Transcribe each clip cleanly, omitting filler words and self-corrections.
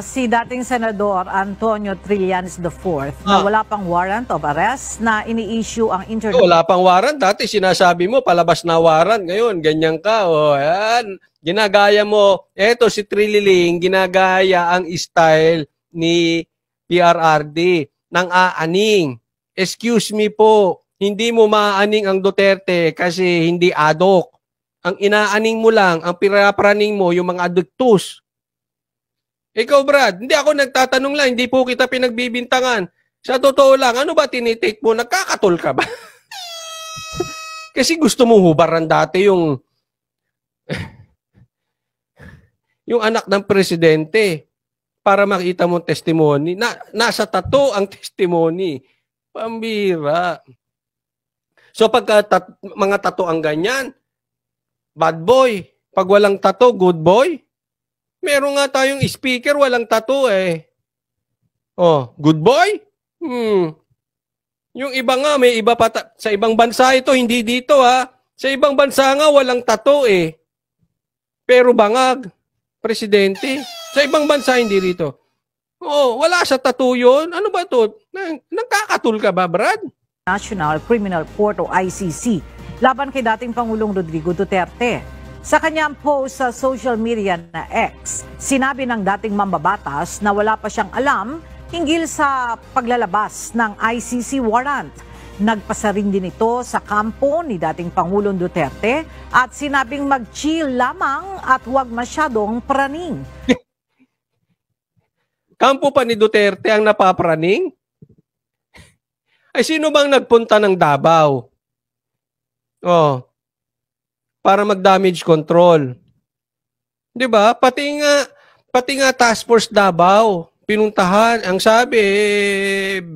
Si dating Senador Antonio Trillanes IV na wala pang warrant of arrest na ini-issue ang Wala pang warrant. Dati sinasabi mo, palabas na warrant. Ngayon, ganyan ka. O, yan. Ginagaya mo. Eto si Trililing, ginagaya ang style ni PRRD ng aaning. Excuse me po, hindi mo maaning ang Duterte kasi hindi adok. Ang inaaning mo lang, ang pirapraning mo, yung mga aduktus. Ikaw, Brad, hindi ako nagtatanong lang, hindi po kita pinagbibintangan. Sa totoo lang, ano ba tinitake mo? Nagkakatol ka ba? Kasi gusto mo hubaran dati yung anak ng presidente para makita mo testimony. Nasa tato ang testimony. Pambira. So pagka mga tato ang ganyan, bad boy. Pag walang tato, good boy. Meron nga tayong speaker, walang tattoo eh. Oh, good boy? Yung iba nga, may iba pa. Sa ibang bansa ito, hindi dito ha. Sa ibang bansa nga, walang tattoo eh. Pero bangag, presidente. Sa ibang bansa, hindi rito. Oh, wala sa tattoo yun. Ano ba ito? Nagkakatul ka ba, Brad? National Criminal Court o ICC laban kay dating Pangulong Rodrigo Duterte. Sa kanyang post sa social media na X, sinabi ng dating mambabatas na wala pa siyang alam hinggil sa paglalabas ng ICC warrant. Nagpasa rin din ito sa kampo ni dating Pangulong Duterte at sinabing mag-chill lamang at huwag masyadong praning. Kampo pa ni Duterte ang napapraning? Ay sino bang nagpunta ng Davao? Oh, para mag-damage control. 'Di ba? Pati nga Task Force Davao pinuntahan. Ang sabi,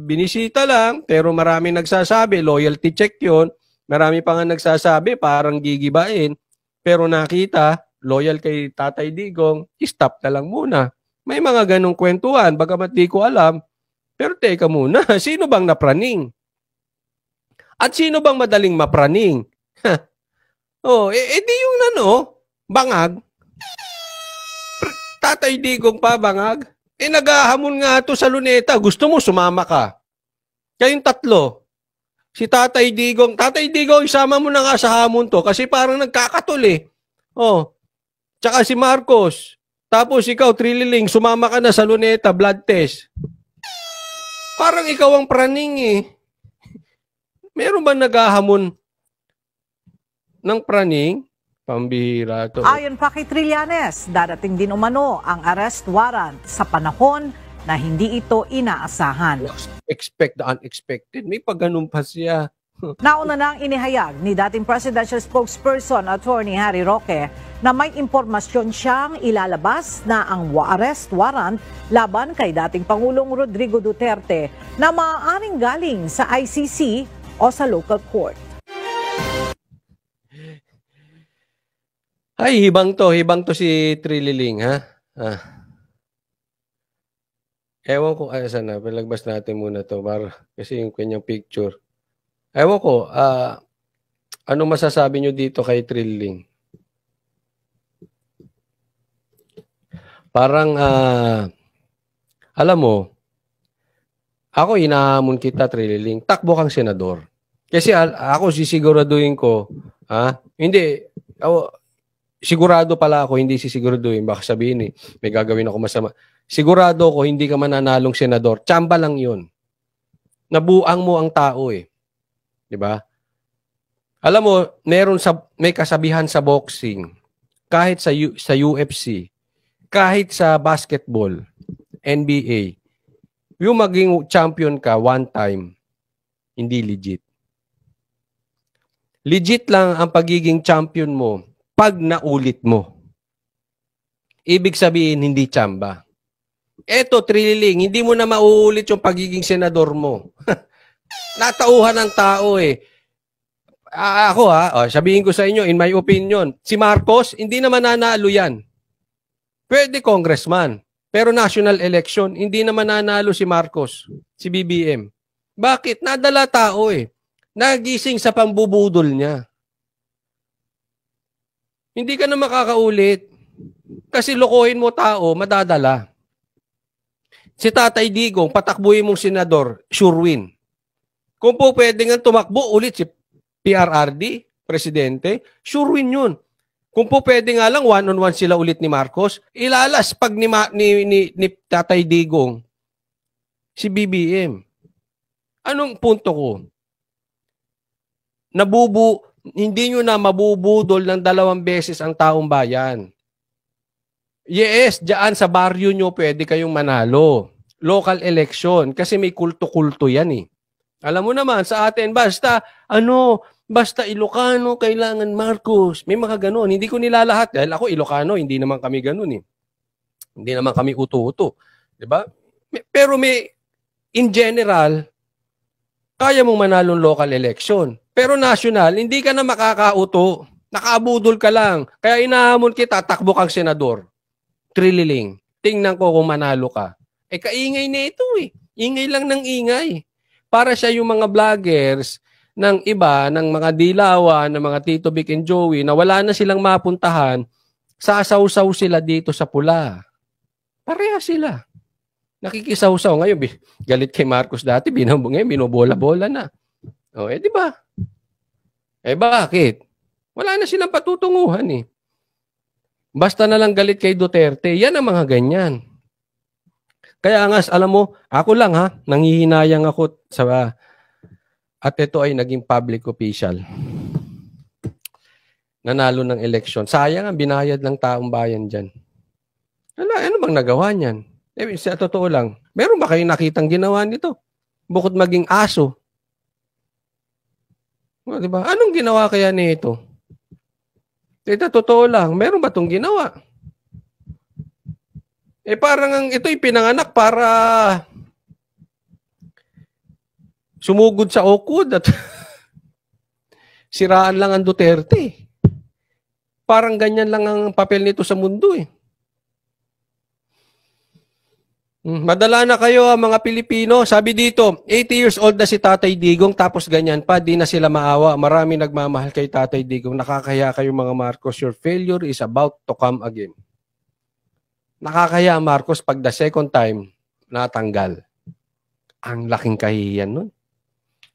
binisita lang, pero marami nagsasabi, loyalty check 'yon. Marami pa nga nagsasabi, parang gigibain. Pero nakita, loyal kay Tatay Digong, stop na lang muna. May mga ganong kwentuhan, bagamat di ko alam. Pero teka muna, sino bang napraning? At sino bang madaling mapraning? Oh, di yung bangag. Tatay Digong pa, bangag. Naghahamon nga to sa Luneta. Gusto mo, sumama ka. Kayong tatlo. Si Tatay Digong, isama mo na nga sa hamon to kasi parang nagkakatul eh. Oh, tsaka si Marcos. Tapos ikaw, Trililing, sumama ka na sa Luneta, blood test. Parang ikaw ang praning eh. Meron ba naghahamon ng praning? Pambihira to. Ayon pa kay Trillanes, darating din umano ang arrest warrant sa panahon na hindi ito inaasahan. Expect the unexpected. May pagganun pa siya. Nauna nang inihayag ni dating presidential spokesperson Attorney Harry Roque na may impormasyon siyang ilalabas na ang arrest warrant laban kay dating Pangulong Rodrigo Duterte na maaaring galing sa ICC o sa local court. Ay, hibang to si Trililing, ha? Ewan ko, saan na, palagbas natin muna to, kasi yung kanyang picture. Ewan ko, ano masasabi nyo dito kay Trililing? Parang, alam mo, ako inahamon kita, Trililing, takbo kang senador. Kasi ako sisiguraduhin ko, hindi, sigurado pala ako, hindi sisiguraduhin. Baka sabihin may gagawin ako masama. Sigurado ko, hindi ka mananalong senador. Tsamba lang yun. Nabuang mo ang tao eh. Diba? Alam mo, may kasabihan sa boxing, kahit sa UFC, kahit sa basketball, NBA, yung maging champion ka one time, hindi legit. Legit lang ang pagiging champion mo pag naulit mo. Ibig sabihin, hindi tsamba. Eto, Trililing, hindi mo na mauulit yung pagiging senador mo. Natauhan ng tao eh. Ako sabihin ko sa inyo, in my opinion, si Marcos, hindi naman nanalo yan. Pwede congressman. Pero national election, hindi naman nanalo si Marcos, si BBM. Bakit? Nadala tao eh. Nagising sa pambubudol niya. Hindi ka na makakaulit. Kasi lokohin mo tao, madadala. Si Tatay Digong, patakbuhin mong senador, sure win. Kung po pwede nga tumakbo ulit si PRRD, presidente, sure win yun. Kung po pwede nga lang one-on-one sila ulit ni Marcos, ilalas pag ni Tatay Digong si BBM. Anong punto ko? Hindi nyo na mabubudol ng 2 beses ang taong bayan. Yes, diyan sa baryo nyo pwede kayong manalo. Local election. Kasi may kulto-kulto yan eh. Alam mo naman, sa atin, basta Ilocano, kailangan Marcos. May mga ganun. Hindi ko nilalahat. Dahil ako Ilocano, hindi naman kami ganun eh. Hindi naman kami uto-uto. Diba? Pero in general, kaya mong manalong local election. Pero national, hindi ka na makakauto. Nakaabudol ka lang. Kaya inahamon kita, takbo kang senador. Trililing. Tingnan ko kung manalo ka. Kaingay na ito eh. Ingay lang ng ingay. Para siya yung mga vloggers ng iba, ng mga dilawan, ng mga Tito Vic and Joey, na wala na silang mapuntahan, sasaw-saw sila dito sa pula. Pareha sila. Nakikisaw-saw. Ngayon, galit kay Marcos dati, binobola-bola na. O, di ba? Bakit? Wala na silang patutunguhan eh. Basta na lang galit kay Duterte, yan ang mga ganyan. Kaya nga, alam mo, ako lang ha, nanghihinayang ako at ito ay naging public official. Nanalo ng eleksyon. Sayang ang binayad ng taong bayan dyan. Ano bang nagawa niyan? Sa totoo lang, meron ba kayong nakitang ginawa nito? Bukod maging aso. Diba? Anong ginawa kaya nito? Totoo lang, meron ba itong ginawa? Parang ito'y pinanganak para sumugod sa okod at siraan lang ang Duterte. Parang ganyan lang ang papel nito sa mundo eh. Madala na kayo mga Pilipino. Sabi dito, 80 years old na si Tatay Digong tapos ganyan pa, di na sila maawa. Marami nagmamahal kay Tatay Digong. Nakakaya kayo mga Marcos. Your failure is about to come again. Nakakaya Marcos pag the second time natanggal. Ang laking kahihiyan nun.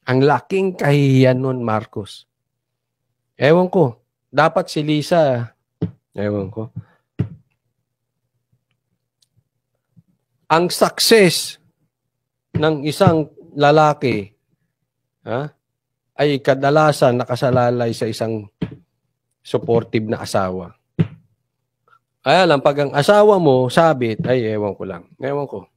Ang laking kahihiyan nun, Marcos. Ewan ko. Dapat si Lisa, ewan ko. Ang success ng isang lalaki ay kadalasan nakasalalay sa isang supportive na asawa. Kaya lang, pag ang asawa mo sabit, ay ewan ko lang. Ewan ko.